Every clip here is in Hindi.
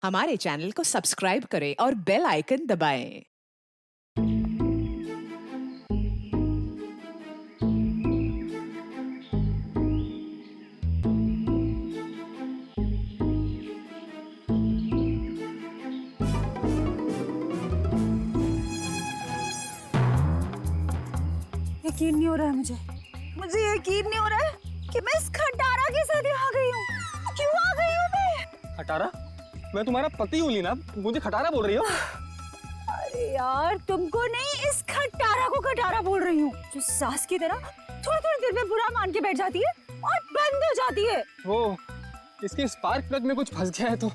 हमारे चैनल को सब्सक्राइब करें और बेल आइकन दबाएं। यकीन नहीं हो रहा है मुझे यकीन नहीं हो रहा है कि मैं इस खटारा के साथ यहाँ आ गई हूँ। क्यों आ गई हूँ मैं? खटारा? मैं तुम्हारा पति हूँ लीना, मुझे खटारा बोल रही हो? अरे यार, तुमको नहीं, इस खटारा को खटारा बोल रही हूँ, जो सास की तरह थोड़ी थोड़ी देर में बुरा मान के बैठ जाती है और बंद हो जाती है। वो इसके स्पार्क प्लग में कुछ फंस गया है तो।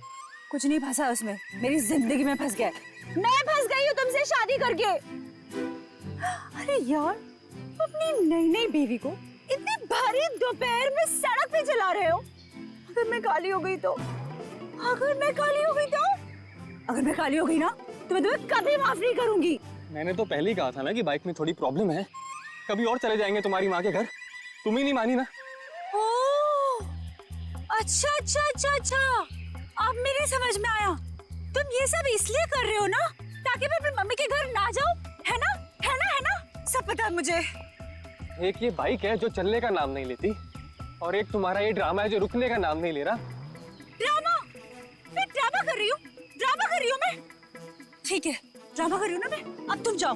कुछ नहीं फंसा उसमें, मेरी जिंदगी में फंस गया है। मैं फंस गई हूँ तुमसे शादी करके। अरे यार, अपनी नई नई बीवी को इतनी भारी दोपहर में सड़क पे चला रहे हो। अगर मैं काली हो गई तो, अगर मैं काली हो गई तो, अगर मैं काली हो गई ना तो मैं तुम्हें कभी माफ नहीं करूंगी। मैंने तो पहले ही कहा था ना कि बाइक में थोड़ी प्रॉब्लम है, कभी और चले जाएंगे तुम्हारी माँ के घर। तुम ही नहीं मानी ना। ओह, अच्छा अच्छा अच्छा अच्छा, अब मेरी समझ में आया। तुम ये सब इसलिए कर रहे हो ना ताकि मैं अपनी मम्मी के घर ना जाऊं, है ना? है ना? है ना? सब पता है मुझे। एक ये बाइक है जो चलने का नाम नहीं लेती, और एक तुम्हारा ये ड्रामा है जो रुकने का नाम नहीं ले रहा। ड्रामा? मैं ड्रामा कर रही हूँ? ड्रामा कर रही हूँ मैं? ठीक है, ड्रामा कर रही हूँ ना मैं। अब तुम जाओ।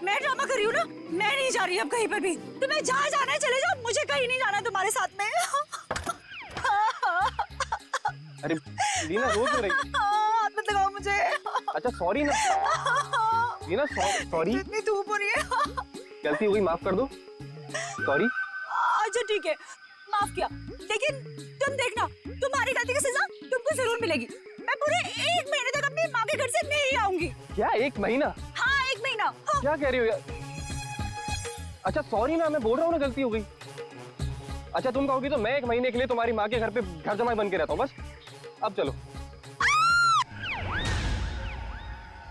मैं ड्रामा कर रही हूँ ना, मैं नहीं जा रही अब कहीं पर भी। तुम्हें जहाँ जाना है चले जाओ, मुझे कहीं नहीं जाना तुम्हारे साथ में। अरे लीना, रो क्यों रही? हाथ मत लगाओ मुझे। अच्छा सॉरी ना लीना, सॉरी। इतनी धूप हो रही है। गलती हुई, माफ कर दो। सॉरी। अच्छा ठीक है, माफ किया, लेकिन तुम देखना, तुम्हारी गलती की सजा तुमको जरूर मिलेगी। मैं पूरे 1 महीने तक अपनी माँ के घर से नहीं आऊंगी। क्या 1 महीना? हाँ, 1 महीना। हाँ। क्या कह रही हो यार? अच्छा सॉरी ना, मैं बोल रहा हूँ ना गलती हो गई। अच्छा तुम कहोगी तो मैं 1 महीने के लिए तुम्हारी माँ के घर पे घर जमाई बन के रहता हूँ बस। अब चलो।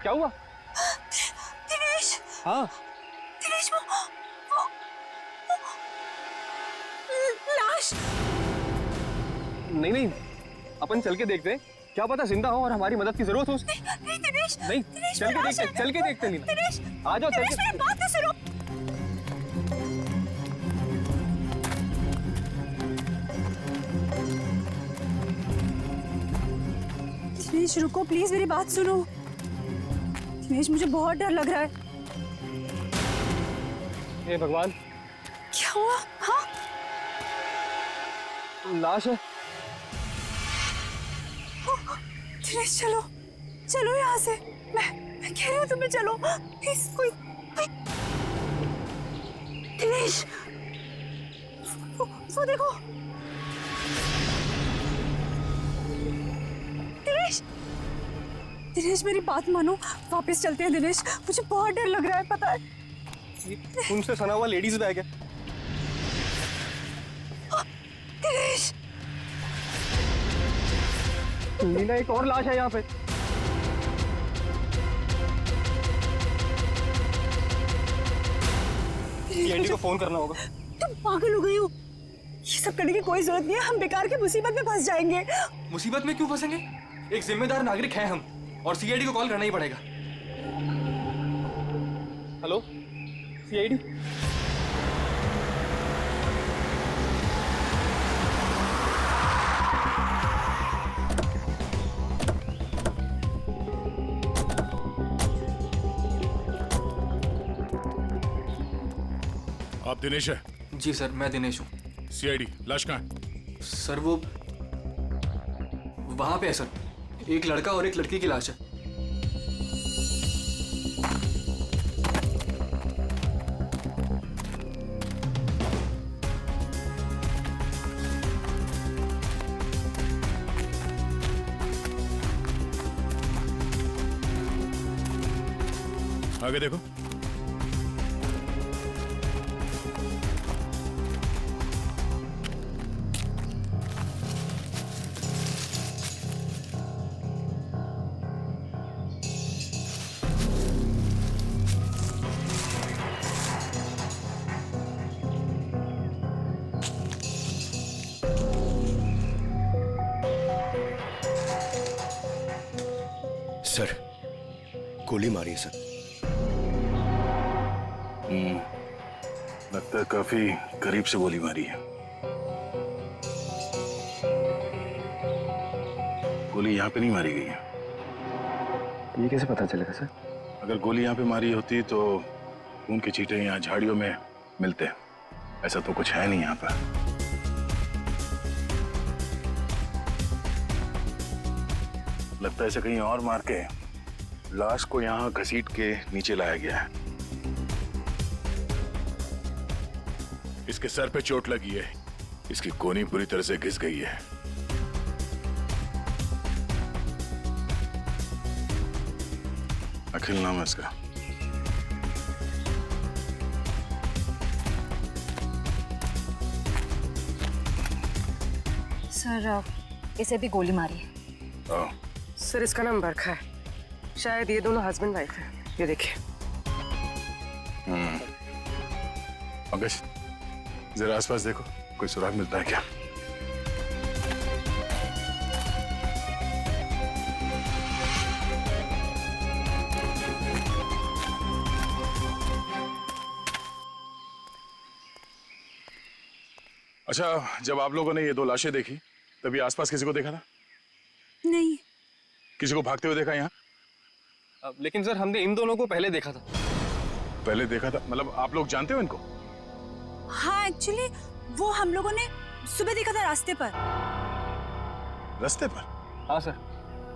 क्या हुआ? दिनेश, हाँ दिनेश, वो लाश। नहीं नहीं, अपन चल के देखते हैं, क्या पता जिंदा हो और हमारी मदद की जरूरत हो उसको। नहीं दिनेश, नहीं, दिनेश, चल वो के लाश देखते, है। चल के देखते लीना। दिनेश, आ जाओ, चल दिनेश, के। मेरी बात तो सुनो। दिनेश रुको प्लीज, मेरी बात सुनो। दिनेश, मुझे बहुत डर लग रहा है। हे भगवान, क्या हुआ? हाँ, लाश है। दिनेश चलो, चलो यहाँ से। मैं कह रही हूँ तुम्हें, चलो प्लीज। कोई दिनेश, वो देखो। दिनेश, दिनेश मेरी बात मानो, वापस चलते हैं दिनेश। मुझे बहुत डर लग रहा है, पता है। ये उनसे सना हुआ लेडीज बैग है। दिनेश, लीना, एक और लाश है यहाँ पे। एंडी को फोन करना होगा। तुम पागल हो गई हो? ये सब करने की कोई जरूरत नहीं है, हम बेकार की मुसीबत में फंस जाएंगे। मुसीबत में क्यों फंसेंगे? एक जिम्मेदार नागरिक है हम, और सीआईडी को कॉल करना ही पड़ेगा। Hello CID. आप दिनेश है? जी सर, मैं दिनेश हूँ। सीआईडी, लाश कहाँ है? सर वो वहाँ पे है सर, एक लड़का और एक लड़की की लाश है। आगे देखो। सर, गोली मारी है सर। लगता है काफी करीब से गोली मारी है। गोली यहाँ पे नहीं मारी गई है। ये कैसे पता चलेगा सर? अगर गोली यहाँ पे मारी होती तो खून के छींटे यहाँ झाड़ियों में मिलते। ऐसा तो कुछ है नहीं यहाँ पर। लगता है इसे कहीं और मार के लाश को यहाँ घसीट के नीचे लाया गया है। इसके सर पे चोट लगी है, इसकी कोहनी पूरी तरह से घिस गई है। अखिल नाम है इसका। सर इसे भी गोली मारी है। आओ। सर इसका नाम बरखा है, शायद ये दोनों हस्बैंड वाइफ है। ये देखिए। पंकज, जरा आसपास देखो, कोई सुराग मिलता है क्या? अच्छा, जब आप लोगों ने ये दो लाशें देखी तभी आसपास किसी को देखा था? नहीं। किसी को भागते हुए देखा यहाँ? लेकिन सर हमने इन दोनों को पहले देखा था। पहले देखा था मतलब आप लोग जानते हो इनको? हाँ एक्चुअली वो हम लोगों ने सुबह देखा था रास्ते पर। रास्ते पर? हाँ सर,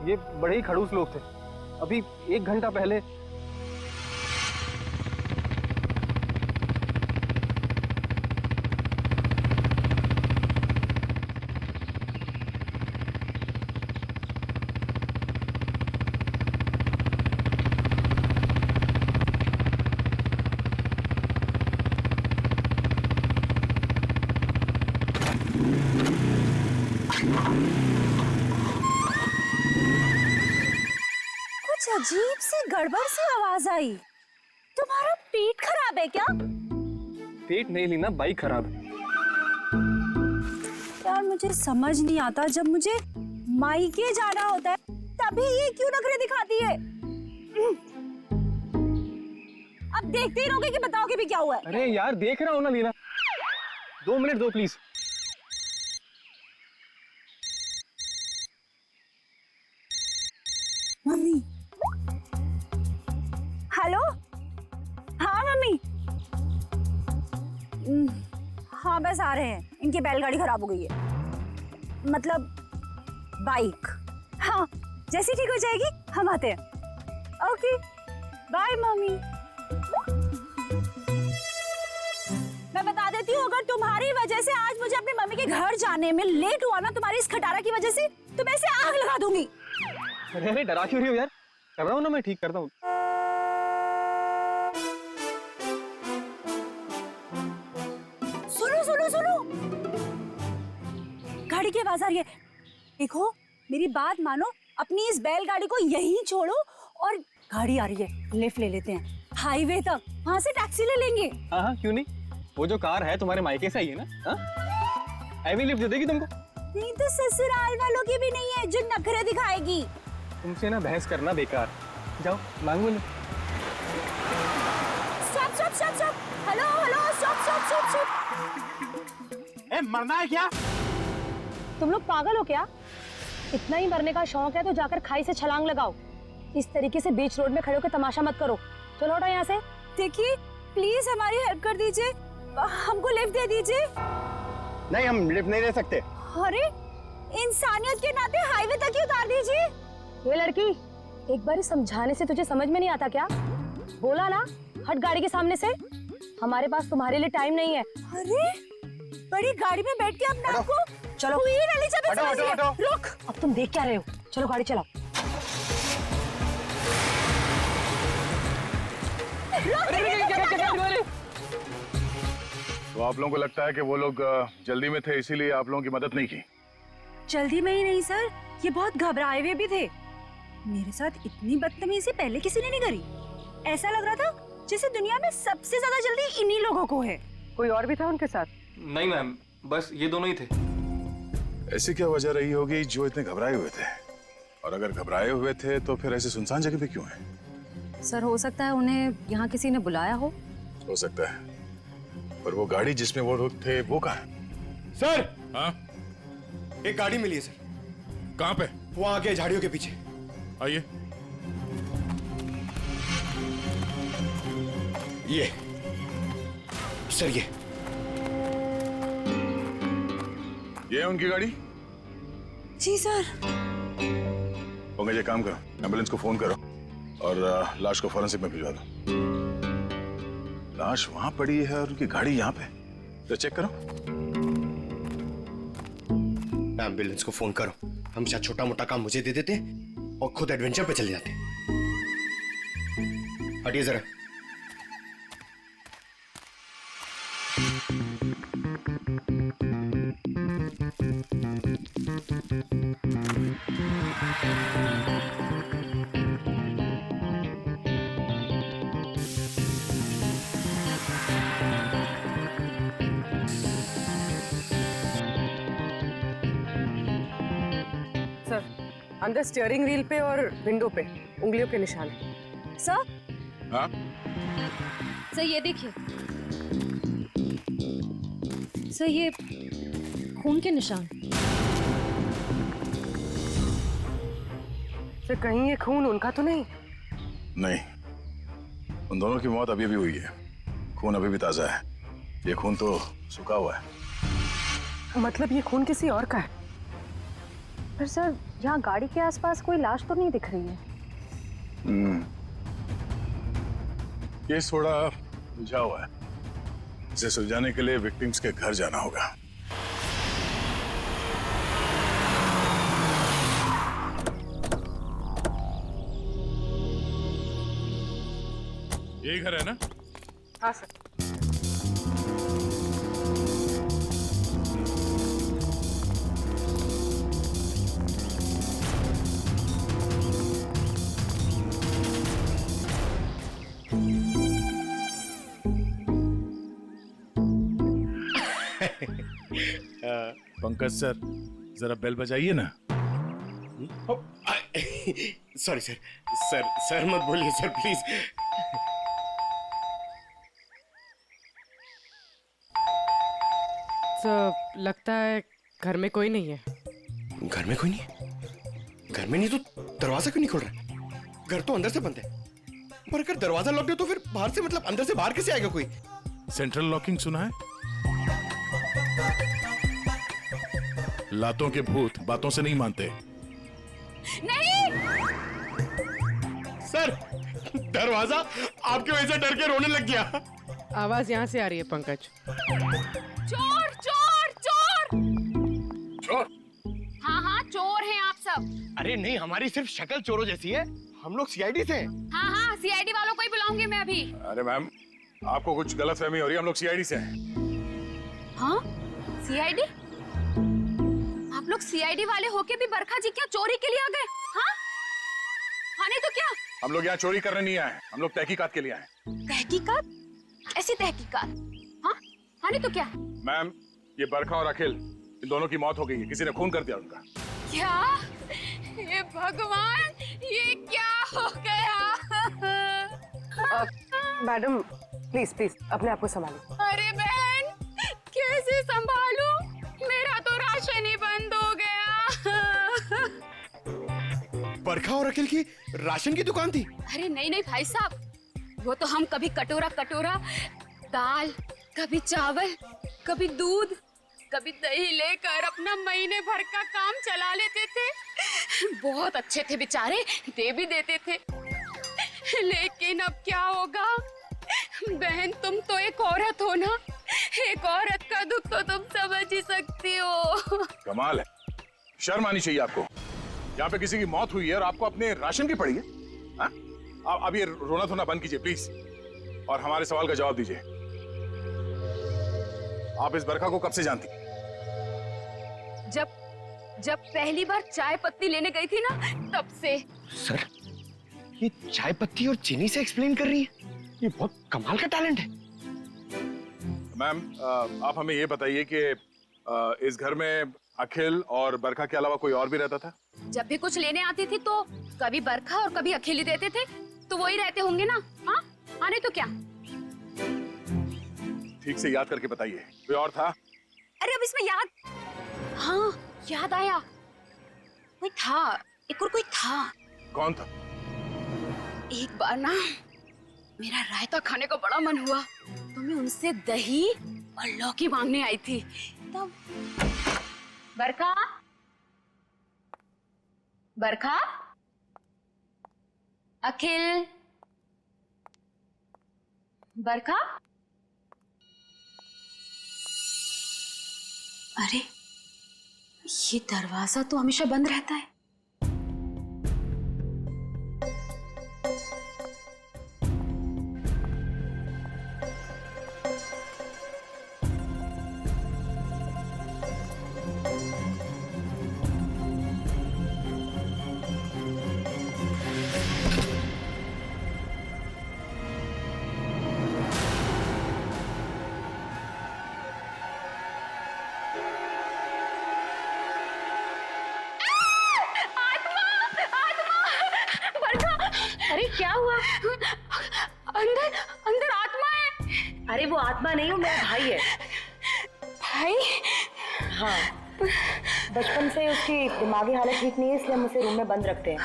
ये बड़े ही खड़ूस लोग थे। अभी 1 घंटा पहले कुछ अजीब सी गड़बड़ सी आवाज आई। तुम्हारा पेट खराब है क्या? पेट नहीं लीना, बाइक खराब है। यार मुझे समझ नहीं आता, जब मुझे मायके जाना होता है तभी ये क्यों नखरे दिखाती है? अब देखते ही रहोगे कि बताओगे भी क्या हुआ है? अरे यार देख रहा हूँ ना लीना, 2 मिनट दो प्लीज। मम्मी। हेलो। हाँ मम्मी। हाँ बस आ रहे हैं, इनकी बैलगाड़ी खराब हो गई है, मतलब बाइक। हाँ जैसी ठीक हो जाएगी हम आते हैं। Okay bye mummy. मैं बता देती हूँ, अगर तुम्हारी वजह से आज मुझे अपनी मम्मी के घर जाने में लेट हुआ ना, तुम्हारी इस खटारा की वजह से, तो मैं इसे आग लगा दूंगी। अरे डरा क्यों रही हो यार? कर रहा हूँ ना, मैं ठीक करता हूँ। सुनो सुनो सुनो, गाड़ी की आवाज आ रही है। देखो मेरी बात मानो, अपनी इस बैलगाड़ी को यहीं छोड़ो और गाड़ी आ रही है, लिफ्ट ले लेते हैं हाईवे तक, वहां से टैक्सी ले लेंगे। हाँ हाँ क्यों नहीं, वो जो कार है तुम्हारे मायके से आई है ना, हाँ? हैवी लिफ्ट दे देगी तुमको। नहीं तो ससुराल वालों की भी नहीं है जो नखरे दिखाएगी। तुमसे ना बहस करना बेकार, जाओ मांगो lift. Stop stop stop stop, hello hello stop stop stop stop. ए, मरना है क्या? तुम लोग पागल हो क्या? इतना ही मरने का शौक है तो जाकर खाई से छलांग लगाओ। इस तरीके से बीच रोड में खड़े होकर तमाशा मत करो। चलो हटो यहाँ से। देखिए प्लीज हमारी हेल्प कर दीजिए, हमको लिफ्ट दे दीजिए। नहीं, हम लिफ्ट नहीं दे सकते। अरे इंसानियत के नाते हाईवे तक ही उतार दीजिए। ये लड़की, एक बार समझाने से तुझे समझ में नहीं आता क्या? बोला ना हट गाड़ी के सामने से। हमारे पास तुम्हारे लिए टाइम नहीं है। अरे बड़ी गाड़ी में बैठ के अपने आप को चलो क्वीन एलिजाबेथ समझ रही है। रुक। अब तुम देख क्या रहे हो? चलो गाड़ी चलाओ। तो आप लोगों को लगता है कि वो लोग जल्दी में थे इसीलिए आप लोगों की मदद नहीं की? जल्दी में ही नहीं सर, ये बहुत घबराए हुए भी थे। मेरे साथ इतनी बदतमीजी पहले किसी ने नहीं करी। ऐसा लग रहा था जैसे दुनिया में सबसे ज्यादा जल्दी इन्हीं लोगों को है। कोई और भी था उनके साथ? नहीं मैम, बस ये दोनों ही थे। ऐसी क्या वजह रही होगी जो इतने घबराए हुए थे? और अगर घबराए हुए थे तो फिर ऐसे सुनसान जगह पे क्यों है? सर हो सकता है उन्हें यहाँ किसी ने बुलाया हो। हो सकता है, पर वो गाड़ी जिसमें वो लोग थे वो कहाँ है? सर, हाँ, एक गाड़ी मिली है सर, कहाँ पे? वो आगे झाड़ियों के पीछे। आइए। ये सर, ये है उनकी गाड़ी। जी सर। पंकज एक काम करो, एम्बुलेंस को फोन करो और लाश को फॉरेंसिक में भिजवा दो। लाश वहां पड़ी है और उनकी गाड़ी यहाँ पे, तो चेक करो। एम्बुलेंस को फोन करो। हम शायद छोटा मोटा काम मुझे दे देते और खुद एडवेंचर पे चले जाते। हटिए जरा। सर, अंदर स्टीयरिंग व्हील पे और विंडो पे उंगलियों के निशान है। सर, हाँ, सर ये देखिए, सर ये खून के निशान। सर कहीं ये खून उनका तो नहीं? नहीं, उन दोनों की मौत अभी अभी हुई है। खून अभी भी ताजा है, ये खून तो सूखा हुआ है। मतलब ये खून किसी और का है? पर सर यहाँ गाड़ी के आसपास कोई लाश तो नहीं दिख रही है। केस थोड़ा उलझा हुआ है, इसे सुलझाने के लिए विक्टिम्स के घर जाना होगा। यही घर है ना? हाँ सर। पंकज सर, जरा बेल बजाइए ना। सॉरी सर, सर मत बोलिए सर प्लीज। सर लगता है घर में कोई नहीं है। घर में कोई नहीं है? घर में नहीं तो दरवाजा क्यों नहीं खोल रहा? घर तो अंदर से बंद है, पर अगर दरवाजा लॉक है तो फिर बाहर से, मतलब अंदर से बाहर कैसे आएगा कोई? सेंट्रल लॉकिंग सुना है? लातों के भूत बातों से नहीं मानते। नहीं। सर, दरवाजा आपकी वजह से डर के रोने लग गया। आवाज यहाँ से आ रही है पंकज। चोर चोर चोर। चोर? हाँ हाँ चोर हैं आप सब। अरे नहीं, हमारी सिर्फ शक्ल चोरों जैसी है, हम लोग सीआईडी से हैं। हाँ हाँ सीआईडी वालों को ही बुलाऊंगी मैं अभी। अरे मैम, आपको कुछ गलतफहमी हो रही है, हम लोग सीआईडी से हैं। हाँ सीआईडी? आप लोग सीआईडी वाले होके भी बरखा जी क्या चोरी के लिए आ गए? हाँ हाँ नहीं तो क्या? हम लोग यहाँ चोरी करने नहीं आए, हम लोग तहकीकात के लिए आए। तहकीकात? ऐसी तहकीकात? हाँ हाँ नहीं तो क्या? मैम, ये बरखा और अखिल, इन दोनों की मौत हो गई है, किसी ने खून कर दिया उनका। क्या? ये भगवान, ये क्या हो गया? मैडम प्लीज प्लीज अपने आप को संभालो। अरे बहन, कैसे संभालूं? मेरा तो राशन ही बंद हो गया। बरखा और अखिल की राशन की दुकान थी? अरे नहीं नहीं भाई साहब, वो तो हम कभी कटोरा कटोरा दाल, कभी चावल, कभी दूध, कभी दही लेकर अपना महीने भर का काम चला लेते थे। बहुत अच्छे थे बेचारे, दे भी देते थे। लेकिन अब क्या होगा? बहन तुम तो एक औरत हो ना, एक औरत का दुख तो तुम समझ ही सकती हो। कमाल है, शर्म आनी चाहिए आपको। यहाँ पे किसी की मौत हुई है और आपको अपने राशन की पड़ी है। हाँ? अब ये रोना धोना बंद कीजिए प्लीज, और हमारे सवाल का जवाब दीजिए। आप इस बरखा को कब से जानती? जब पहली बार चाय पत्ती लेने गई थी ना, तब से। सर, ये चाय पत्ती और चीनी से एक्सप्लेन कर रही है? ये बहुत कमाल का टैलेंट है। मैम, आप हमें ये बताइए कि इस घर में अखिल और बरखा के अलावा कोई और भी रहता था? जब भी कुछ लेने आती थी तो कभी बरखा और कभी अकेली देते थे, तो वही रहते होंगे ना। हाँ, आने तो क्या। ठीक से याद करके बताइए, कोई और था? अरे अब इसमें याद, हाँ याद आया, कोई था, एक और कोई था। कौन था? एक बार ना मेरा रायता खाने का बड़ा मन हुआ, तो मैं उनसे दही और लौकी मांगने आई थी। तब बरखा, बरखा, अखिल, बरखा। अरे ये दरवाजा तो हमेशा बंद रहता है। अरे क्या हुआ? अंदर अंदर आत्मा है। अरे वो आत्मा नहीं, वो मेरा भाई है। भाई? हाँ, बचपन से उसकी दिमागी हालत ठीक नहीं है, इसलिए हम उसे रूम में बंद रखते हैं।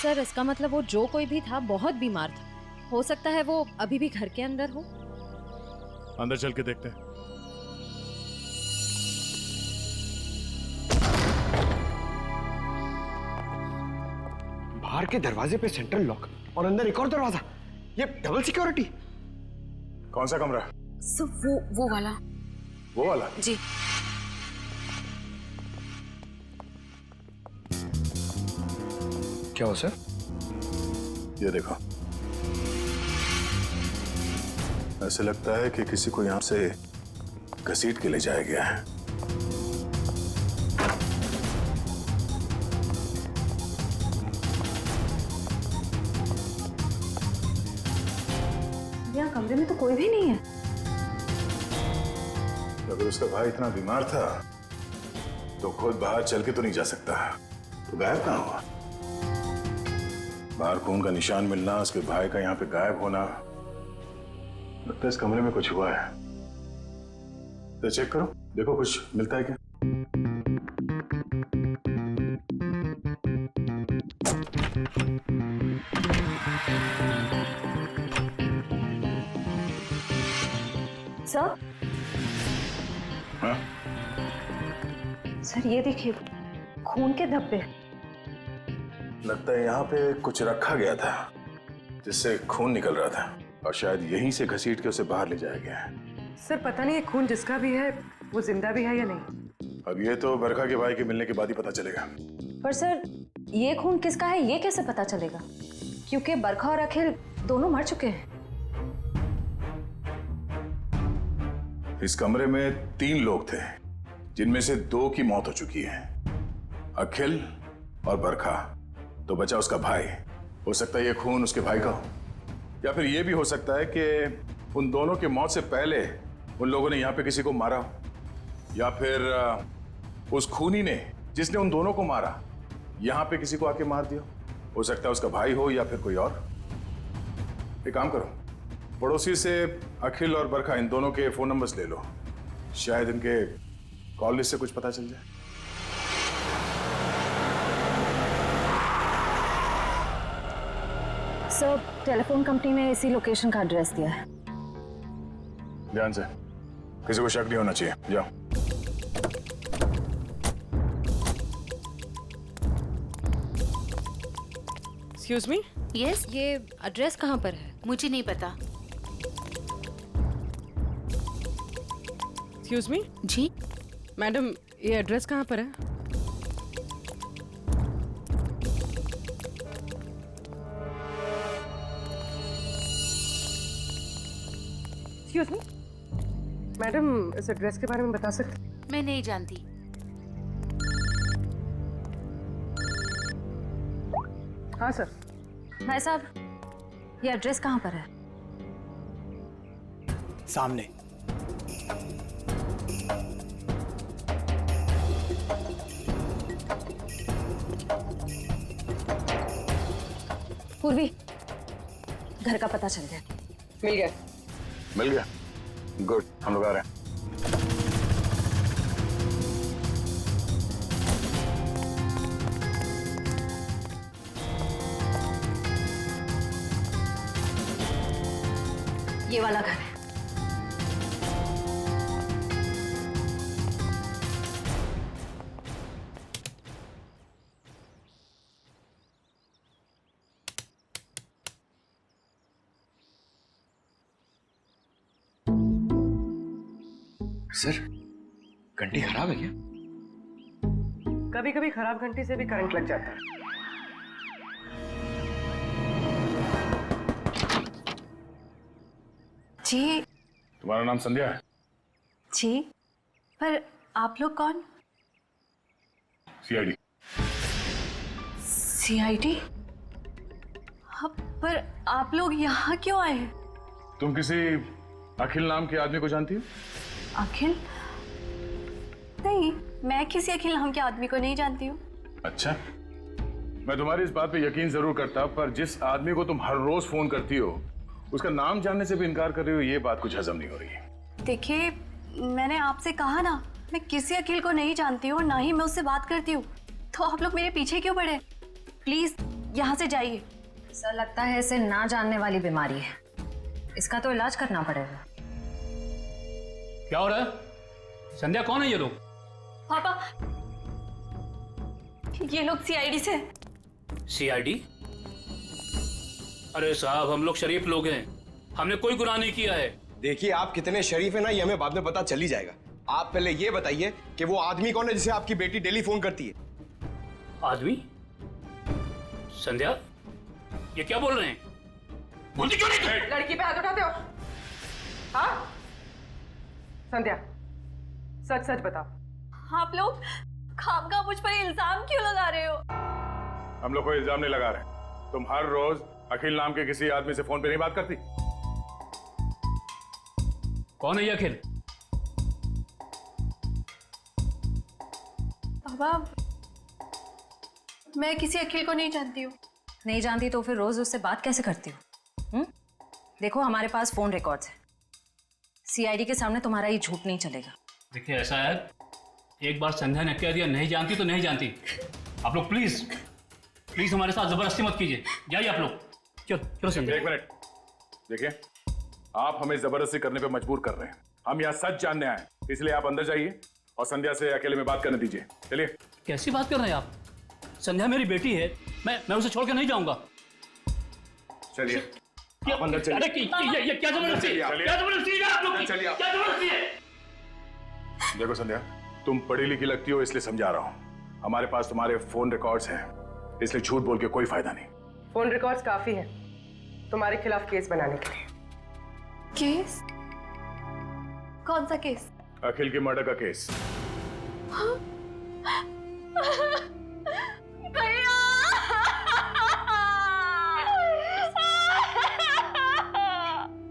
सर इसका मतलब वो जो कोई भी था बहुत बीमार था। हो सकता है वो अभी भी घर के अंदर हो। अंदर चल के देखते हैं। बाहर के दरवाजे पे सेंट्रल लॉक और अंदर एक और दरवाजा, ये डबल सिक्योरिटी। कौन सा कमरा? सब वो वाला। वो वाला? जी। क्या हो सर? ये देखो, ऐसे लगता है कि किसी को यहां से घसीट के ले जाया गया है। यहाँ कमरे में तो कोई भी नहीं है। अगर उसका भाई इतना बीमार था तो खुद बाहर चल के तो नहीं जा सकता, तो गायब कहाँ हुआ? बाहर खून का निशान मिलना, उसके भाई का यहाँ पे गायब होना, लगता है इस कमरे में कुछ हुआ है। तो चेक करो, देखो कुछ मिलता है क्या। सर? हाँ? सर ये देखिए, खून के धब्बे। लगता है यहाँ पे कुछ रखा गया था जिससे खून निकल रहा था, और शायद यहीं से घसीट के उसे बाहर ले जाया गया है। सर पता नहीं ये खून जिसका भी है वो जिंदा भी है या नहीं। अब ये तो बरखा के भाई के मिलने के बाद ही पता चलेगा। पर सर ये खून किसका है ये कैसे पता चलेगा? क्योंकि बरखा और अखिल दोनों मर चुके हैं। इस कमरे में 3 लोग थे, जिनमें से 2 की मौत हो चुकी है, अखिल और बरखा। तो बचा उसका भाई। हो सकता है ये खून उसके भाई का हो, या फिर ये भी हो सकता है कि उन दोनों के मौत से पहले उन लोगों ने यहाँ पे किसी को मारा हो, या फिर उस खूनी ने जिसने उन दोनों को मारा यहाँ पे किसी को आके मार दिया। हो सकता है उसका भाई हो या फिर कोई और। एक काम करो, पड़ोसी से अखिल और बरखा इन दोनों के फोन नंबर्स ले लो, शायद इनके कॉल लिस्ट से कुछ पता चल जाए। सर टेलीफोन कंपनी ने इसी लोकेशन का एड्रेस दिया है। ध्यान से, किसी को शक नहीं होना चाहिए। जाओ। Excuse me? यस, ये एड्रेस कहाँ पर है? मुझे नहीं पता। Excuse me? जी मैडम ये एड्रेस कहाँ पर है? एक्सक्यूज मी मैडम, इस एड्रेस के बारे में बता सकते? मैं नहीं जानती। हाँ सर। भाई साहब ये एड्रेस कहाँ पर है? सामने। पूर्वी, घर का पता चल गया। मिल गया। मिल गया? गुड, हम लोग आ रहे हैं। ये वाला घर है। सर, घंटी खराब है क्या? कभी कभी खराब घंटी से भी करंट लग जाता है। जी। तुम्हारा नाम संध्या है? जी, पर आप लोग कौन? सीआईडी। सीआईडी? हाँ, पर आप लोग यहाँ क्यों आए हैं? तुम किसी अखिल नाम के आदमी को जानती हो? अखिल? नहीं, मैं किसी अखिल नाम के आदमी को नहीं जानती हूँ। अच्छा, मैं तुम्हारी इस बात पे यकीन जरूर करता, पर जिस आदमी को तुम हर रोज फोन करती हो उसका नाम जानने से भी इनकार कर रही हो, ये बात कुछ हजम नहीं हो रही है। देखिए, मैंने आपसे कहा ना, मैं किसी अखिल को नहीं जानती हूँ, ना ही मैं उससे बात करती हूँ, तो आप लोग मेरे पीछे क्यों पड़े? प्लीज यहाँ से जाइए। सर, लगता है इसे ना जानने वाली बीमारी है, इसका तो इलाज करना पड़ेगा। क्या हो रहा है? संध्या, कौन है ये लोग? पापा, ये लोग सीआईडी से। सीआईडी? अरे साहब, हम लोग शरीफ लोग हैं, हमने कोई गुनाह नहीं किया है। देखिए, आप कितने शरीफ है ना, ये हमें बाद में पता चल ही जाएगा। आप पहले ये बताइए कि वो आदमी कौन है जिसे आपकी बेटी डेली फोन करती है? आदमी? संध्या, ये क्या बोल रहे हैं? बोलती क्यों नहीं? लड़की पे हाथ उठाते हो? हाँ? संध्या, सच सच बताओ। आप लोग खामखा मुझ पर इल्जाम क्यों लगा रहे हो? हम लोग कोई इल्जाम नहीं लगा रहे। तुम हर रोज अखिल नाम के किसी आदमी से फोन पे नहीं बात करती? कौन है ये अखिल? पापा, मैं किसी अखिल को नहीं जानती हूँ। नहीं जानती तो फिर रोज उससे बात कैसे करती हो? देखो, हमारे पास फोन रिकॉर्ड्स है, सीआईडी के सामने तुम्हारा ये झूठ नहीं चलेगा। देखिए, ऐसा है, एक बार संध्या ने कह दिया नहीं जानती तो नहीं जानती। आप लोग प्लीज प्लीज हमारे साथ जबरदस्ती मत कीजिए। जाइए आप लोग। चलो चलो संध्या। एक मिनट, देखिए, आप हमें जबरदस्ती करने पे मजबूर कर रहे हैं। हम यहाँ सच जानने आए, इसलिए आप अंदर जाइए और संध्या से अकेले में बात करने दीजिए। चलिए। कैसी बात कर रहे हैं आप? संध्या मेरी बेटी है, मैं उसे छोड़ के नहीं जाऊंगा। चलिए, आप अंदर चलिए। अरे ये क्या जबरदस्ती है? क्या जबरदस्ती है आप लोग की? चलिए। क्या जबरदस्ती है? देखो संध्या, तुम पढ़ी लिखी लगती हो, इसलिए समझा रहा हूँ। हमारे पास तुम्हारे फोन रिकॉर्ड्स हैं, इसलिए झूठ बोल के कोई फायदा नहीं। फोन रिकॉर्ड्स काफी है तुम्हारे खिलाफ केस बनाने के लिए। केस? कौन सा केस? अखिल के मर्डर का केस। भैया!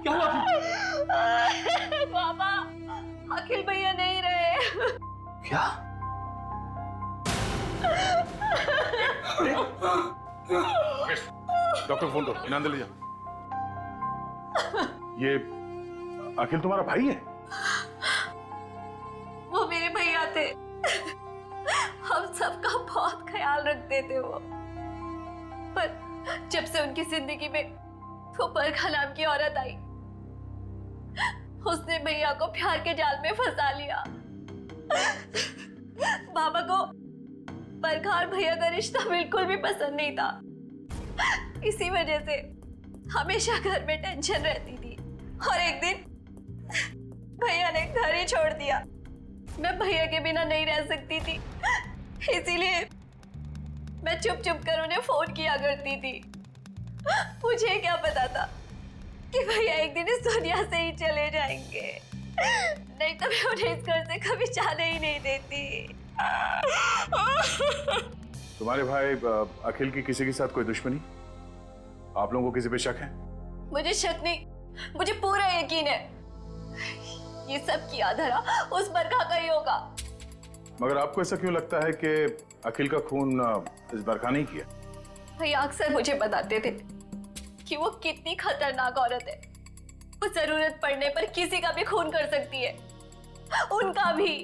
क्या हुआ? पापा, अखिल भैया नहीं रहे। क्या? डॉक्टर फोन दो, इनाम ले जाओ। ये अखिल तुम्हारा भाई है? वो मेरे भैया थे, हम सबका बहुत ख्याल रखते थे वो। पर जब से उनकी जिंदगी में वो परखा नाम की औरत आई, उसने भैया को प्यार के जाल में फंसा लिया। बाबा को परखा और भैया का रिश्ता बिल्कुल भी पसंद नहीं था। इसी वजह से हमेशा घर में टेंशन रहती थी, और एक दिन भैया ने घर ही छोड़ दिया। मैं भैया के बिना नहीं रह सकती थी, इसीलिए मैं चुप चुप कर उन्हें फोन किया करती थी। मुझे क्या पता था कि भैया एक दिन इस दुनिया से ही चले जाएंगे, नहीं तो मैं उन्हें इस घर से कभी जाने ही नहीं देती। तुम्हारे भाई अखिल की किसी के साथ कोई दुश्मनी? आप लोगों को किसी पे शक है? मुझे शक नहीं, मुझे पूरा यकीन है ये सब किया धरा उस बरखा का ही होगा। मगर आपको ऐसा क्यों लगता है कि अखिल का खून इस बरखा नहीं किया? भैया अक्सर मुझे बताते थे कि वो कितनी खतरनाक औरत है। वो जरूरत पड़ने पर किसी का भी खून कर सकती है, उनका भी।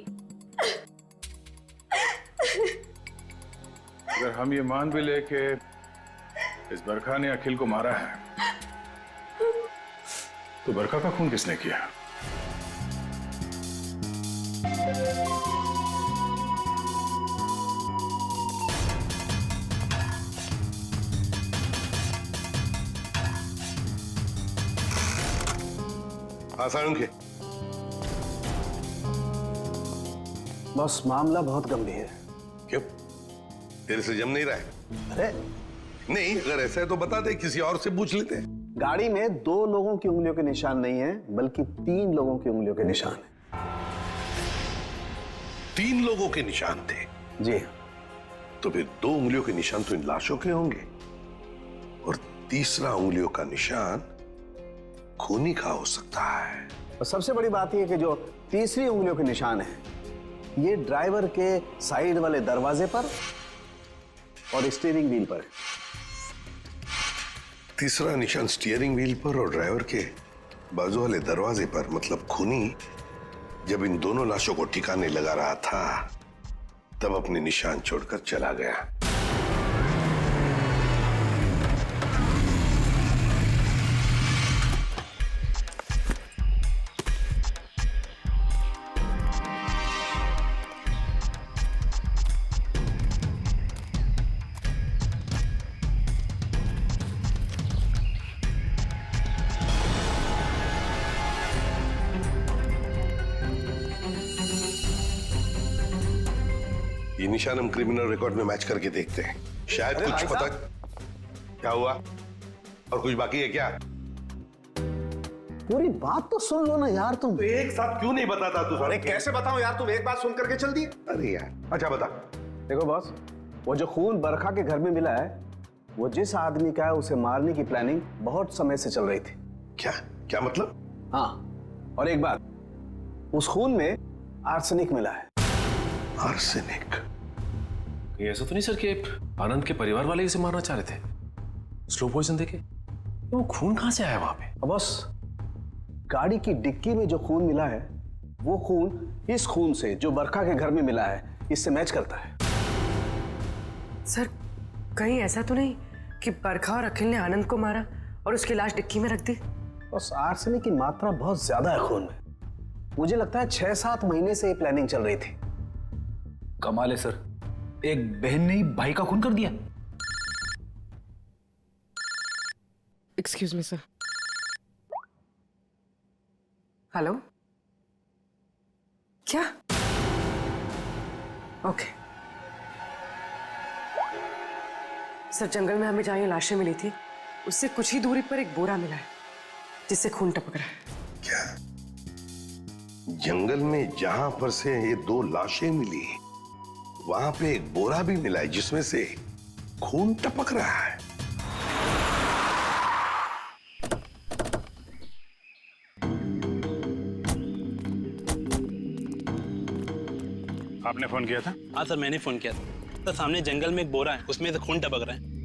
अगर हम ये मान भी ले कि इस बरखा ने अखिल को मारा है, तो बरखा का खून किसने किया? आसान के बस मामला बहुत गंभीर है। क्यों? तेरे से जम नहीं रहा है? अरे नहीं, अगर ऐसा है तो बता दे, किसी और से पूछ लेते हैं। गाड़ी में 2 लोगों की उंगलियों के निशान नहीं है, बल्कि 3 लोगों की उंगलियों के निशान है। 3 लोगों के निशान थे? जी। तो फिर 2 उंगलियों के निशान तो इन लाशों के होंगे, और तीसरा उंगलियों का निशान खूनी का हो सकता है। और सबसे बड़ी बात यह कि जो तीसरी उंगलियों के निशान है, ये ड्राइवर के साइड वाले दरवाजे पर और स्टीयरिंग व्हील पर है। तीसरा निशान स्टीयरिंग व्हील पर और ड्राइवर के बाजू वाले दरवाजे पर, मतलब खूनी जब इन दोनों लाशों को ठिकाने लगा रहा था, तब अपने निशान छोड़कर चला गया। ये निशान हम क्रिमिनल रिकॉर्ड में मैच करके देखते हैं, शायद कुछ पता। क्या हुआ? और कुछ बाकी है क्या? पूरी बात तो सुन लो ना यार तुम। तो एक साथ क्यों नहीं बताता तू? अरे कैसे बताऊं यार, तुम एक बात सुन करके चल दिए। अरे यार, अच्छा बता। देखो बॉस, वो जो खून बरखा के घर में मिला है, वो जिस आदमी का है उसे मारने की प्लानिंग बहुत समय से चल रही थी। क्या क्या मतलब? हाँ, और एक बात, उस खून में आर्सेनिक मिला है। आर्सेनिक? ऐसा तो नहीं सर कि आनंद के परिवार वाले इसे मारना चाह रहे थे? स्लो पॉइजन देके? वो खून कहां से आया वहां पे? बस गाड़ी की डिक्की में जो खून मिला है, वो खून इस खून से जो बरखा के घर में मिला है, इससे मैच करता है। सर, कहीं ऐसा तो नहीं कि बरखा और अखिल ने आनंद को मारा और उसकी लाश डिक्की में रख दी? बस आर्सेनिक की मात्रा बहुत ज्यादा है खून में। मुझे लगता है 6-7 महीने से ये प्लानिंग चल रही थी। कमाल है सर, एक बहन ने ही भाई का खून कर दिया। Excuse me sir. हेलो, क्या? ओके सर, जंगल में हमें जहाँ ये लाशें मिली थी, उससे कुछ ही दूरी पर एक बोरा मिला है जिससे खून टपक रहा है। क्या? जंगल में जहां पर से ये 2 लाशें मिली, वहां पे एक बोरा भी मिला है जिसमें से खून टपक रहा है। आपने फोन किया था? हाँ सर, मैंने फोन किया था। तो सामने जंगल में एक बोरा है, उसमें से खून टपक रहा है।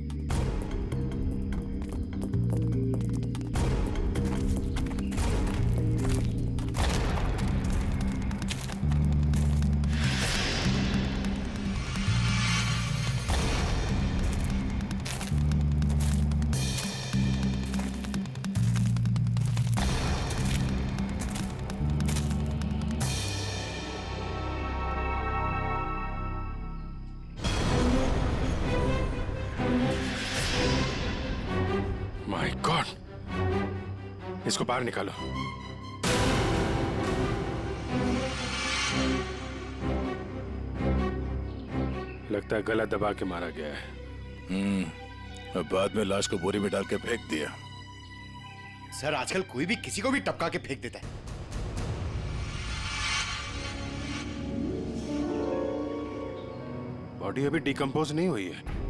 माय गॉड, इसको बाहर निकालो। लगता है गला दबा के मारा गया है। अब बाद में लाश को बोरी में डाल के फेंक दिया। सर, आजकल कोई भी किसी को भी टपका के फेंक देता है। बॉडी अभी डिकम्पोज नहीं हुई है।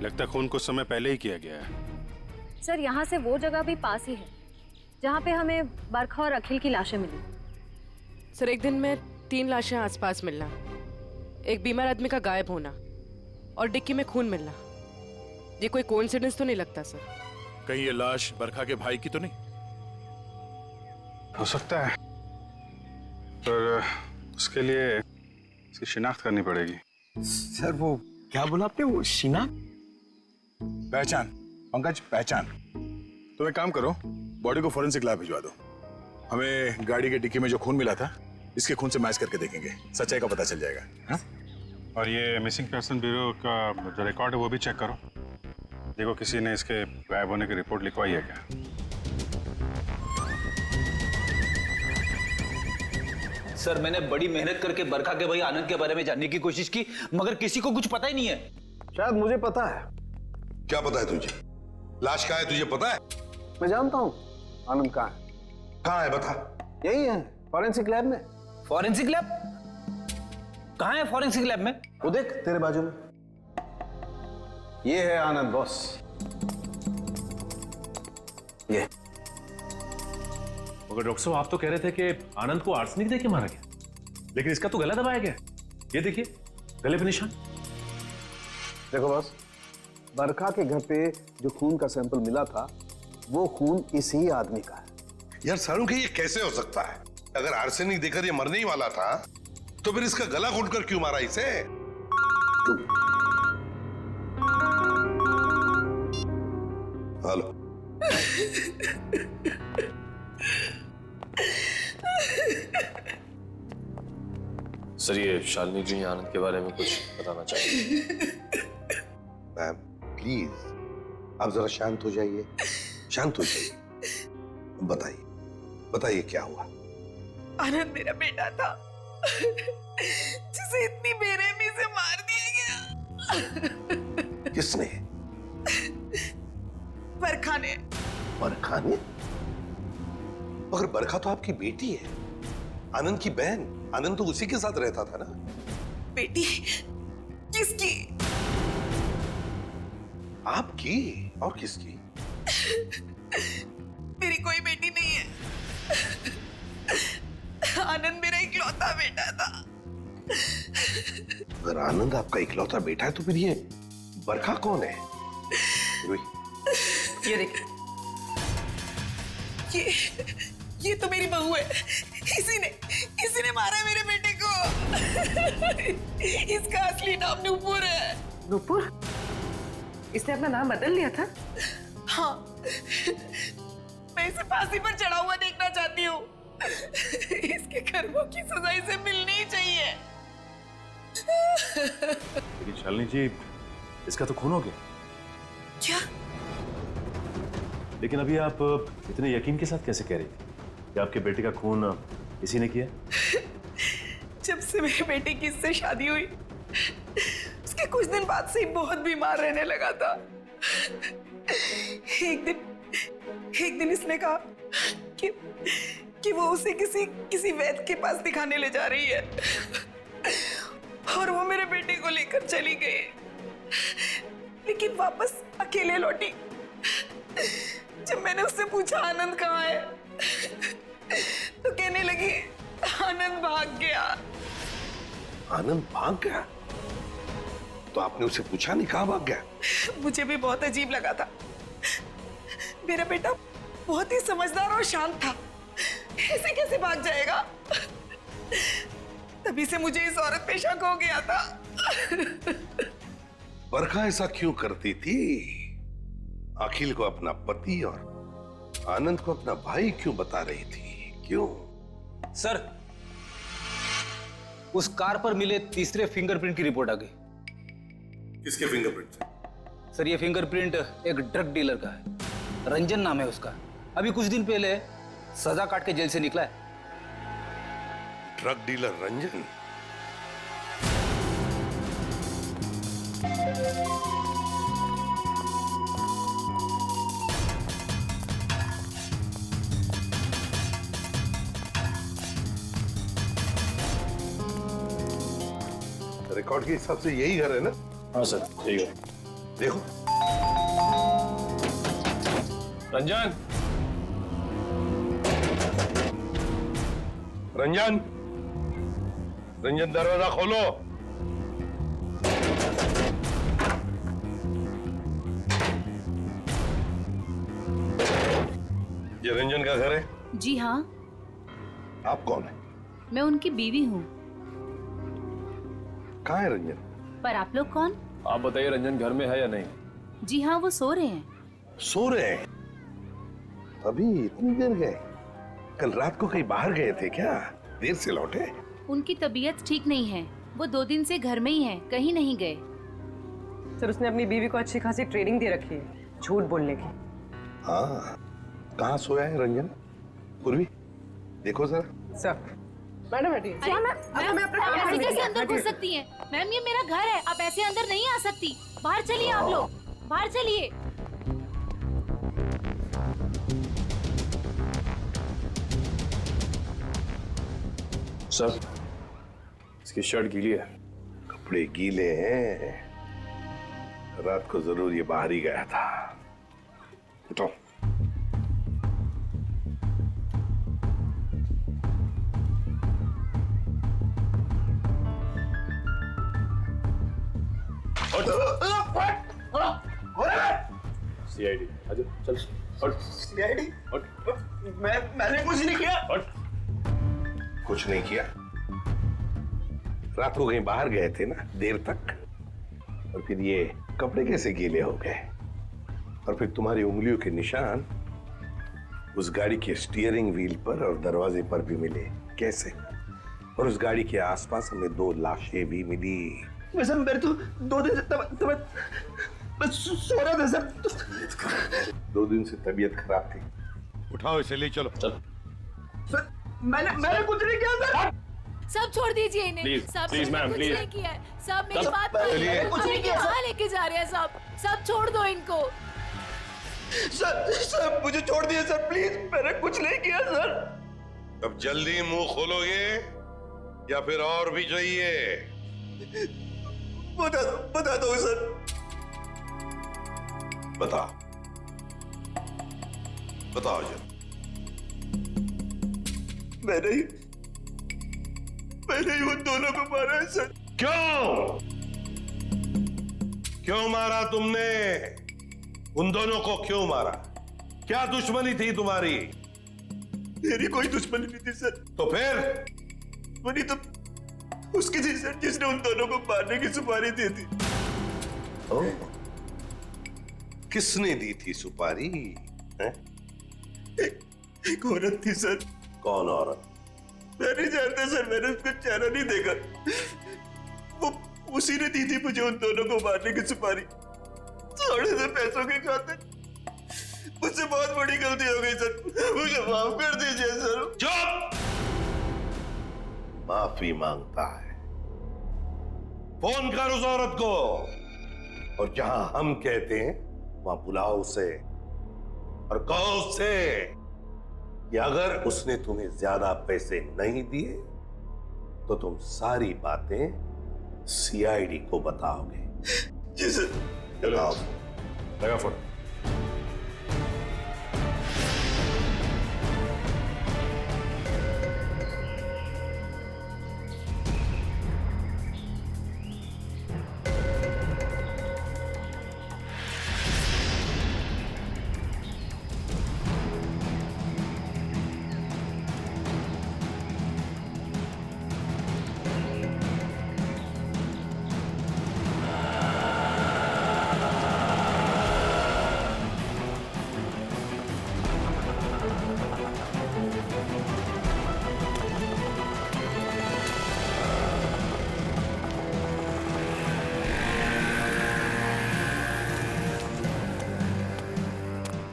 लगता है खून कुछ समय पहले ही किया गया है। सर, यहाँ से वो जगह भी पास ही है जहाँ पे हमें बरखा और अखिल की लाशें मिली। सर, एक दिन में 3 लाशें आसपास मिलना, एक बीमार आदमी का गायब होना और डिक्की में खून मिलना, ये कोई कोइंसिडेंस तो नहीं लगता सर? कहीं ये लाश बरखा के भाई की तो नहीं? हो सकता है, पर उसके लिए इसकी शिनाख्त करनी पड़ेगी। सर वो क्या बोला आपने, वो शिनाख्त? पहचान पंकज, पहचान। तुम एक काम करो, बॉडी को फोरेंसिक लैब भिजवा दो। हमें गाड़ी के डिक्की में जो खून मिला था इसके खून से मैच करके देखेंगे, सच्चाई का पता चल जाएगा। हाँ? और ये मिसिंग पर्सन ब्यूरो का जो रिकॉर्ड है वो भी चेक करो, देखो किसी ने इसके गायब होने की रिपोर्ट लिखवाई है क्या। सर मैंने बड़ी मेहनत करके बरखा के भाई आनंद के बारे में जानने की कोशिश की, मगर किसी को कुछ पता ही नहीं है। शायद मुझे पता है। क्या पता है तुझे? लाश कहाँ है तुझे पता है? मैं जानता हूँ आनंद कहाँ है। कहाँ है बता। यही है, फॉरेंसिक लैब में। Forensic lab? कहाँ है फॉरेंसिक लैब में? वो देख तेरे बाजू में, ये है आनंद बॉस। ये मगर डॉक्टर साहब आप तो कह रहे थे कि आनंद को आर्सेनिक देके मारा गया, लेकिन इसका तो गला दबाया गया। ये देखिए गले पे निशान। देखो बॉस, बरखा के घर पे जो खून का सैंपल मिला था वो खून इसी आदमी का है। यार सारू के ये कैसे हो सकता है? अगर आर्सेनिक देकर ये मरने ही वाला था तो फिर इसका गला घोटकर क्यों मारा इसे? हेलो। सर ये शालिनी जी आनंद के बारे में कुछ बताना चाहिए। मैम प्लीज आप जरा शांत हो जाइए, शांत हो जाइए। बताइए बताइए क्या हुआ? आनंद मेरा बेटा था जिसे इतनी बेरहमी से मार दिया गया। किसने? बरखा ने। बरखा ने? मगर बरखा तो आपकी बेटी है, आनंद की बहन। आनंद तो उसी के साथ रहता था ना। बेटी किसकी? आपकी और किसकी? मेरी कोई बेटी नहीं है। आनंद मेरा इकलौता बेटा था। अगर आनंद आपका इकलौता बेटा है तो फिर ये बरखा कौन है? ये देख, ये तो मेरी बहू है। इसी ने मारा है मेरे बेटे को। इसका असली नाम नूपुर है। नूपुर? इसने अपना नाम बदल लिया था? हाँ, मैं इसे फांसी पर चढ़ा हुआ देखना चाहती हूँ। इसके कर्मों की सजा इसे मिलनी ही चाहिए। लेकिन शालिनी जी इसका तो खून हो गया। क्या? लेकिन अभी आप इतने यकीन के साथ कैसे कह रही थी कि आपके बेटे का खून इसी ने किया? जब से मेरे बेटे की इससे शादी हुई उसके कुछ दिन बाद से ही बहुत बीमार रहने लगा था। एक दिन इसने कहा कि वो उसे किसी वैद्य के पास दिखाने ले जा रही है और वो मेरे बेटे को लेकर चली गई, लेकिन वापस अकेले लौटी। जब मैंने उससे पूछा आनंद कहाँ है तो कहने लगी आनंद भाग गया। आनंद भाग गया? तो आपने उससे पूछा नहीं कहाँ भाग गया? मुझे भी बहुत अजीब लगा था। मेरा बेटा बहुत ही समझदार और शांत था, ऐसे कैसे भाग जाएगा? तभी से मुझे इस औरत पे शक हो गया था। बरखा ऐसा क्यों करती थी? अखिल को अपना पति और आनंद को अपना भाई क्यों बता रही थी? क्यों? सर उस कार पर मिले तीसरे फिंगरप्रिंट की रिपोर्ट आ गई। किसके फिंगरप्रिंट? सर ये फिंगरप्रिंट एक ड्रग डीलर का है, रंजन नाम है उसका। अभी कुछ दिन पहले सजा काट के जेल से निकला है। Drug dealer Ranjan? रिकॉर्ड के हिसाब से यही घर है ना? हाँ सर यही है। देखो रंजन, रंजन, रंजन दरवाजा खोलो। ये रंजन का घर है? जी हाँ, आप कौन है? मैं उनकी बीवी हूँ। कहाँ है रंजन? पर आप लोग कौन? आप बताइए रंजन घर में है या नहीं? जी हाँ, वो सो रहे हैं। सो रहे हैं? अभी इतनी देर गए? कल रात को कहीं बाहर गए थे क्या? देर से लौटे? उनकी तबीयत ठीक नहीं है, वो 2 दिन से घर में ही हैं, कहीं नहीं गए। सर उसने अपनी बीवी को अच्छी खासी ट्रेनिंग दे रखी है झूठ बोलने की। हाँ, कहाँ सोया है रंजन? पूर्वी देखो सर। सर मैडम आप ऐसे कैसे अंदर घुस सकती हैं? मैम ये मेरा घर है, आप ऐसे अंदर नहीं आ सकती। बाहर चलिए आप लोग, बाहर चलिए। सर इसकी शर्ट गीली है। कपड़े गीले हैं, रात को जरूर ये बाहर ही गया था। उठो। सीआईडी अच्छा चल। सीआईडी? मैंने कुछ नहीं किया। कुछ नहीं किया? रात को कहीं बाहर गए थे ना देर तक, और फिर ये कपड़े कैसे गीले हो गए? और फिर तुम्हारी उंगलियों के निशान उस गाड़ी के स्टीयरिंग व्हील पर और दरवाजे पर भी मिले, कैसे? और उस गाड़ी के आसपास हमें 2 लाशें भी मिली। वैसे मेरे तो 2 दिन से मैं सो रहा था सर। 2 दिन से तबीयत खराब थी। उठाओ इसे, ले चलो। चल। सर मैंने कुछ नहीं किया सर। सब छोड़ दीजिए इन्हें। Please, सब please, मैंने ma'am, कुछ please. नहीं किया है। सब मेरी सब- बात मानिए। चलिए। कुछ नहीं किया। कहाँ लेके जा रहे हैं सब छोड़ दो इनको। सर मुझे छोड़ दिए सर प्लीज, मैंने कुछ नहीं किया सर। अब जल्दी मुंह खोलोगे या फिर और भी चाहिए? बता दो सर। बताओ बताओ जल्दी। मैंने ही उन दोनों को मारा है सर। क्यों क्यों मारा तुमने? उन दोनों को क्यों मारा? क्या दुश्मनी थी तुम्हारी? मेरी कोई दुश्मनी नहीं थी सर। तो फिर? दुश्मनी तो उसकी थी सर जिसने उन दोनों को मारने की सुपारी दी थी। किसने दी थी सुपारी? एक औरत थी सर। कौन औरत? मैं नहीं जानता सर, मैंने उसका चेहरा नहीं देखा। वो उसी ने दी थी मुझे उन दोनों को मारने की सुपारी, थोड़े से पैसों के खातिर। मुझसे बहुत बड़ी गलती हो गई सर, मुझे माफ कर दीजिए सर। चुप! माफी मांगता है? फोन कर उस औरत को, और जहां हम कहते हैं वहां बुलाओ उसे, और कहो उससे कि अगर उसने तुम्हें ज्यादा पैसे नहीं दिए तो तुम सारी बातें सीआईडी को बताओगे। जी सर। बताओ। लगा फोन।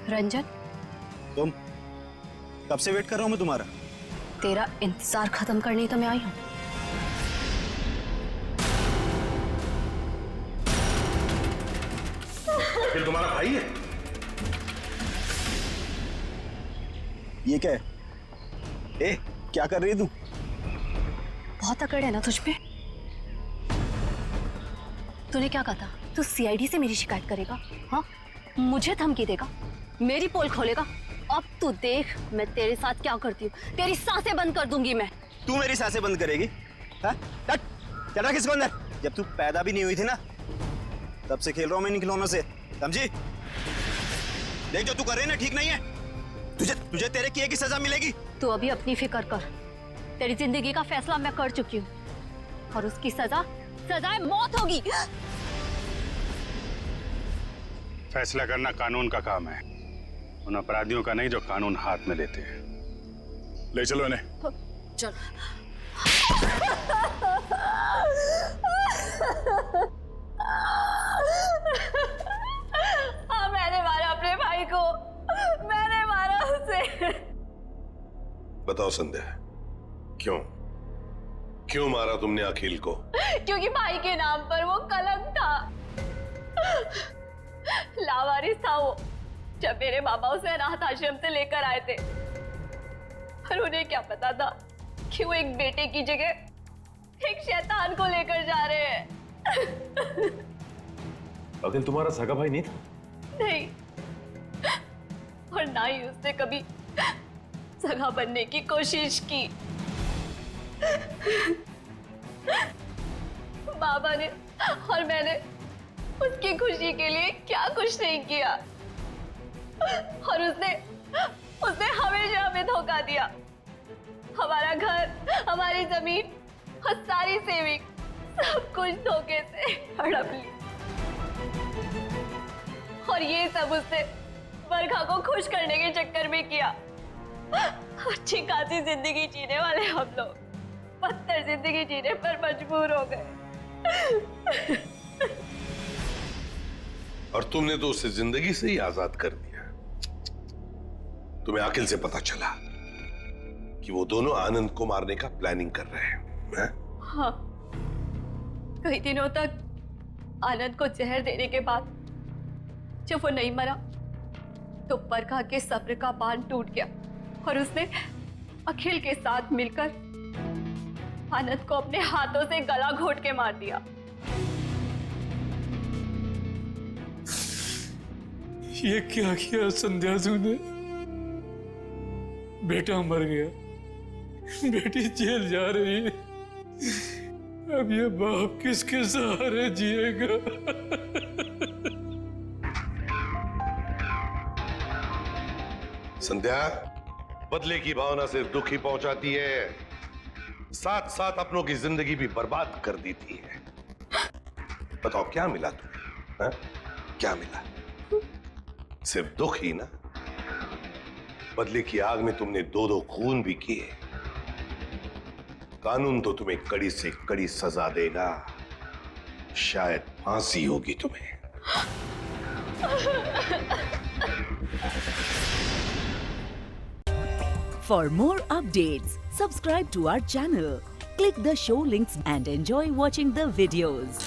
रंजन, तुम कब से वेट कर रहा हूं मैं तुम्हारा। तेरा इंतजार खत्म करने ही तो मैं आई हूँ। फिर तुम्हारा भाई है? ये क्या है? ए, क्या कर रही है तू? बहुत अकड़ है ना तुझ पे। तूने क्या कहा था? तू सीआईडी से मेरी शिकायत करेगा? हाँ, मुझे धमकी देगा, मेरी पोल खोलेगा। अब तू देख मैं तेरे साथ क्या करती हूँ। तेरी सांसें बंद कर दूंगी मैं। तू मेरी सांसें बंद करेगी? हाँ? चढ़ा किसको अंदर? जब तू पैदा भी नहीं हुई थी ना, तब से खेल रहा हूं मैं इन खिलौनों से, समझी? देख जो तू कर रही है ना ठीक नहीं है। तुझे तेरे किए की सजा मिलेगी। तू अभी अपनी फिक्र कर। तेरी जिंदगी का फैसला मैं कर चुकी हूँ और उसकी सजाए मौत होगी। फैसला करना कानून का काम है, उन अपराधियों का नहीं जो कानून हाथ में लेते हैं। ले चलो इन्हें। चल। मैंने मारा अपने भाई को, मैंने मारा उसे। बताओ संध्या, क्यों मारा तुमने अखिल को? क्योंकि भाई के नाम पर वो कलंक था, लावारिस था वो। जब मेरे बाबा उसे अनाथ आश्रम से लेकर आए थे, और उन्हें क्या पता था कि वो एक बेटे की जगह एक शैतान को लेकर जा रहे हैं। अखिल तुम्हारा सगा भाई नहीं था? नहीं, और ना ही उसने कभी सगा बनने की कोशिश की। बाबा ने और मैंने उसकी खुशी के लिए क्या कुछ नहीं किया, और उसने हमेशा हमें धोखा दिया। हमारा घर, हमारी जमीन और सारी सेविंग सब कुछ धोखे से हड़प ली, और ये सब उसने बरखा को खुश करने के चक्कर में किया। अच्छी खासी जिंदगी जीने वाले हम लोग बदतर जिंदगी जीने पर मजबूर हो गए। और तुमने तो उसे जिंदगी से ही आजाद कर दिया। तुम्हें अखिल से पता चला कि वो दोनों आनंद को मारने का प्लानिंग कर रहे हैं। हाँ, कई दिनों तक आनंद को जहर देने के बाद जब वो नहीं मरा तो बरखा के सब्र का बांध टूट गया, और उसने अखिल के साथ मिलकर आनंद को अपने हाथों से गला घोट के मार दिया। ये क्या किया संध्या ने? बेटा मर गया, बेटी जेल जा रही है, अब ये बाप किसके सहारे जिएगा? संध्या, बदले की भावना सिर्फ दुख ही पहुंचाती है, साथ साथ अपनों की जिंदगी भी बर्बाद कर देती है। बताओ क्या मिला तुम्हें? हा? क्या मिला? सिर्फ दुख ही ना? बदले की आग में तुमने दो खून भी किए। कानून तो तुम्हें कड़ी से कड़ी सजा देगा, शायद फांसी होगी तुम्हें। For more updates, subscribe to our channel, click the show links and enjoy watching the videos.